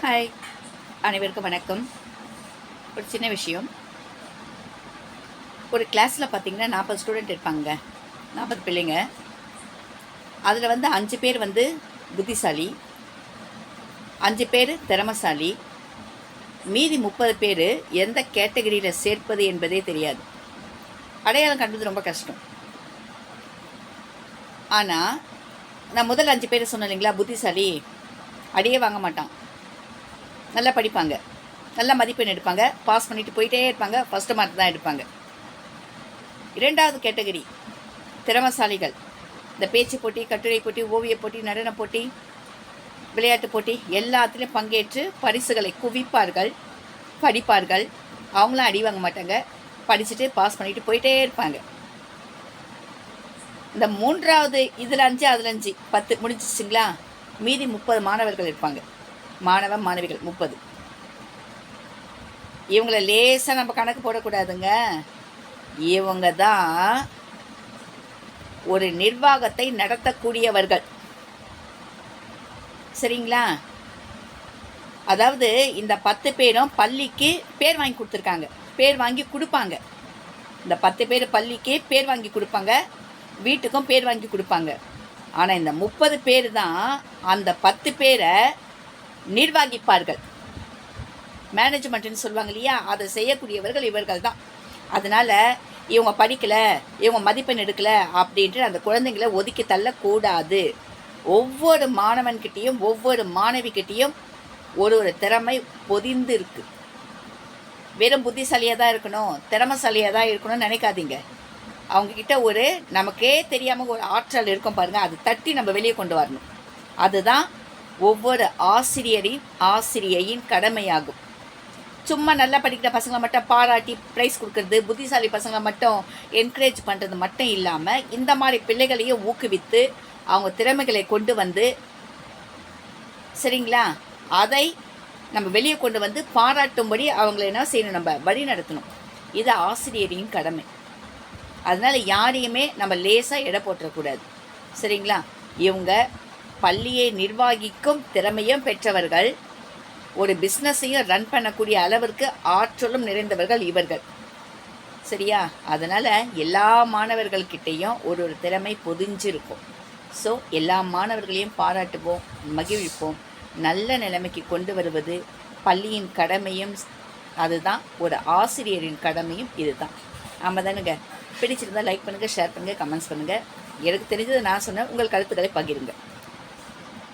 Hi, அனைவருக்கும் வணக்கம். ஒரு சின்ன விஷயம். ஒரு கிளாஸில் பார்த்தீங்கன்னா 40 ஸ்டூடெண்ட் இருப்பாங்க, 40 பிள்ளைங்க. அதில் 5 பேர் புத்திசாலி, 5 பேர் திறமசாலி, மீதி 30 பேர் எந்த கேட்டகரியில் சேர்ப்பது என்பதே தெரியாது. அடையாளம் கண்டது ரொம்ப கஷ்டம். ஆனால் நான் முதல் 5 பேர் சொன்னேன் இல்லைங்களா, புத்திசாலி, அடியே வாங்க மாட்டான், நல்லா படிப்பாங்க, நல்ல மதிப்பெண் எடுப்பாங்க, பாஸ் பண்ணிட்டு போயிட்டே இருப்பாங்க, ஃபஸ்ட்டு மார்க் தான் எடுப்பாங்க. இரண்டாவது கேட்டகரி திறமசாலிகள். இந்த பேச்சு போட்டி, கட்டுரை போட்டி, ஓவிய போட்டி, நடன போட்டி, விளையாட்டு போட்டி எல்லாத்துலேயும் பங்கேற்று பரிசுகளை குவிப்பார்கள், படிப்பார்கள். அவங்களும் அடி வாங்க மாட்டாங்க, படிச்சுட்டு பாஸ் பண்ணிட்டு போயிட்டே இருப்பாங்க. இந்த மூன்றாவது இதில் 5 அதில் 5 10 முடிஞ்சிச்சுங்களா. மீதி 30 மாணவர்கள் இருப்பாங்க, மாணவிகள் 30. இவங்கள லேசாக நம்ம கணக்கு போடக்கூடாதுங்க. இவங்க தான் ஒரு நிர்வாகத்தை நடத்தக்கூடியவர்கள், சரிங்களா? அதாவது இந்த 10 பேரும் பள்ளிக்கு பேர் வாங்கி கொடுத்துருக்காங்க, பேர் வாங்கி கொடுப்பாங்க. இந்த 10 பேர் பள்ளிக்கு பேர் வாங்கி கொடுப்பாங்க, வீட்டுக்கும் பேர் வாங்கி கொடுப்பாங்க. ஆனால் இந்த 30 பேர் தான் அந்த 10 பேரை நிர்வகிப்பார்கள். மேனேஜ்மெண்ட்டுன்னு சொல்லுவாங்க இல்லையா, அதை செய்யக்கூடியவர்கள் இவர்கள் தான். அதனால் இவங்க படிக்கலை, இவங்க மதிப்பெண் எடுக்கலை அப்படின்ட்டு அந்த குழந்தைங்களை ஒதுக்கி தள்ளக்கூடாது. ஒவ்வொரு மாணவன்கிட்டையும் ஒவ்வொரு மாணவிக்கிட்டையும் ஒரு திறமை பொதிந்து இருக்குது. வெறும் புத்திசாலியாக தான் இருக்கணும், திறமைசாலியாக தான் இருக்கணும்னு நினைக்காதீங்க. அவங்கக்கிட்ட ஒரு நமக்கே தெரியாமல் ஒரு ஆற்றல் இருக்கும் பாருங்கள், அது தட்டி நம்ம வெளியே கொண்டு வரணும். அதுதான் ஒவ்வொரு ஆசிரியையின் கடமையாகும். சும்மா நல்லா படிக்கிற பசங்களை மட்டும் பாராட்டி ப்ரைஸ் கொடுக்கறது, புத்திசாலி பசங்களை மட்டும் என்கரேஜ் பண்ணுறது மட்டும் இல்லாமல் இந்த மாதிரி பிள்ளைகளையும் ஊக்குவித்து அவங்க திறமைகளை கொண்டு வந்து, சரிங்களா, அதை நம்ம வெளியே கொண்டு வந்து பாராட்டும்படி அவங்கள என்ன செய்யணும், நம்ம வழி நடத்தணும். இது ஆசிரியரின் கடமை. அதனால் யாரையுமே நம்ம லேசாக எடை போட்டுறக்கூடாது, சரிங்களா? இவங்க பள்ளியை நிர்வகிக்கும் திறமையும் பெற்றவர்கள், ஒரு பிஸ்னஸையும் ரன் பண்ணக்கூடிய அளவிற்கு ஆற்றலும் நிறைந்தவர்கள் இவர்கள், சரியா? அதனால் எல்லா மாணவர்கள்கிட்டையும் ஒரு திறமை பொதிஞ்சிருக்கும். ஸோ எல்லா மாணவர்களையும் பாராட்டுவோம், மகிழ்விப்போம். நல்ல நிலைமைக்கு கொண்டு வருவது பள்ளியின் கடமையும், அதுதான் ஒரு ஆசிரியரின் கடமையும். இதுதான் ஆமாம் தானுங்க. பிடிச்சிருந்தால் லைக் பண்ணுங்கள், ஷேர் பண்ணுங்கள், கமெண்ட்ஸ் பண்ணுங்கள். எனக்கு தெரிஞ்சதை நான் சொன்னேன், உங்கள் கருத்துக்களை பகிருங்க.